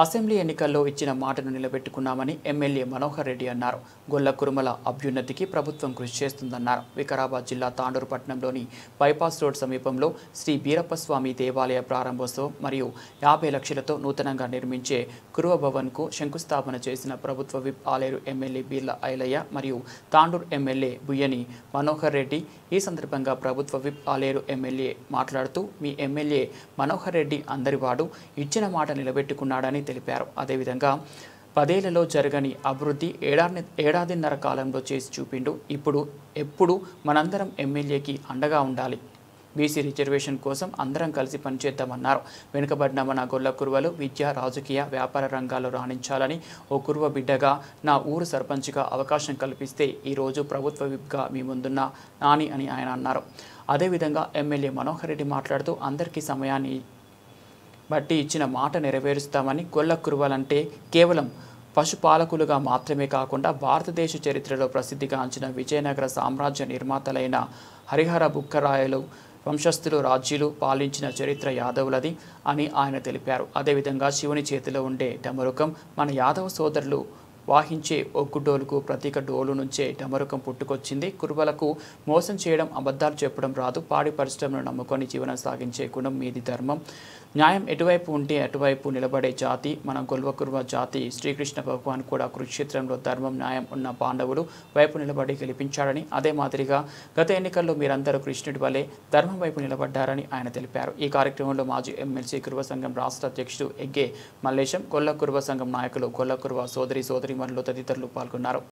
Assembly ఎన్నికల్లో ఇచ్చిన మాటను నిలబెట్టుకున్నామని ఎమ్మెల్యే మనోహర్ రెడ్డి అన్నారు. గొల్ల కురుమల అభ్యున్నతికి ప్రభుత్వం కృషి చేస్తుందన్నారు. వికారాబాద్ జిల్లా తాండూరు పట్టణంలోని బైపాస్ రోడ్ సమీపంలో శ్రీ బీరప్పస్వామి దేవాలయ ప్రారంభోత్సవం మరియు 50 లక్షలతో నూతనంగా నిర్మించే కురువ భవన్కు శంకుస్థాపన చేసిన ప్రభుత్వ విప్ ఆలేరు ఎమ్మెల్యే బీర్ల ఐలయ్య మరియు తాండూరు ఎమ్మెల్యే బుయ్యని మనోహర్ రెడ్డి. ఈ సందర్భంగా ప్రభుత్వ విప్ ఆలేరు ఎమ్మెల్యే మాట్లాడుతూ, మీ ఎమ్మెల్యే మనోహర్ రెడ్డి అందరివాడు, ఇచ్చిన మాట నిలబెట్టుకున్నాడని తెలిపారు. అదేవిధంగా 10 ఏళ్లలో జరగని అభివృద్ధి ఏడాదిన్నర కాలంలో చేసి చూపిండు. ఎప్పుడు మనందరం ఎమ్మెల్యేకి అండగా ఉండాలి. బీసీ రిజర్వేషన్ కోసం అందరం కలిసి పనిచేద్దామన్నారు. వెనుకబడిన మన గొల్ల కురువలు విద్య, రాజకీయ, వ్యాపార రంగాల్లో రాణించాలని ఓ కురువ బిడ్డగా నా ఊరు సర్పంచ్గా అవకాశం కల్పిస్తే ఈరోజు ప్రభుత్వ విప్గా మీ ముందున్న నాని అని ఆయన అన్నారు. అదేవిధంగా ఎమ్మెల్యే మనోహర్ రెడ్డి మాట్లాడుతూ, అందరికీ సమయాన్ని బట్టి ఇచ్చిన మాట నెరవేరుస్తామని, గొల్ల కురువలంటే కేవలం పశుపాలకులుగా మాత్రమే కాకుండా భారతదేశ చరిత్రలో ప్రసిద్ధిగాంచిన విజయనగర సామ్రాజ్య నిర్మాతలైన హరిహర బుక్కరాయలు వంశస్థులు రాజ్యులు పాలించిన చరిత్ర యాదవులది అని ఆయన తెలిపారు. అదేవిధంగా శివుని చేతిలో ఉండే డమరుకం మన యాదవ సోదరులు వాహించే ఒగ్గుడోలుకు ప్రతీక. డోలు నుంచే డమరుకం పుట్టుకొచ్చింది. కురువలకు మోసం చేయడం, అబద్ధాలు చెప్పడం రాదు. పాడి పరిశ్రమను నమ్ముకొని జీవనం సాగించే గుణం మీది. ధర్మం, న్యాయం ఎటువైపు ఉంటే అటువైపు నిలబడే జాతి మన గొల్ల కురువ జాతి. శ్రీకృష్ణ భగవాన్ కూడా కురుక్షేత్రంలో ధర్మం, న్యాయం ఉన్న పాండవులు వైపు నిలబడి గెలిపించాడని, అదే మాదిరిగా గత ఎన్నికల్లో మీరందరూ కృష్ణుడి వలె ధర్మం వైపు నిలబడ్డారని ఆయన తెలిపారు. ఈ కార్యక్రమంలో మాజీ ఎమ్మెల్సీ కురువ సంఘం రాష్ట్ర అధ్యక్షుడు ఎగ్గే మల్లేశం, గొల్ల కురువ సంఘం నాయకులు, గొల్ల కురువ సోదరీమణులు తదితరులు పాల్గొన్నారు.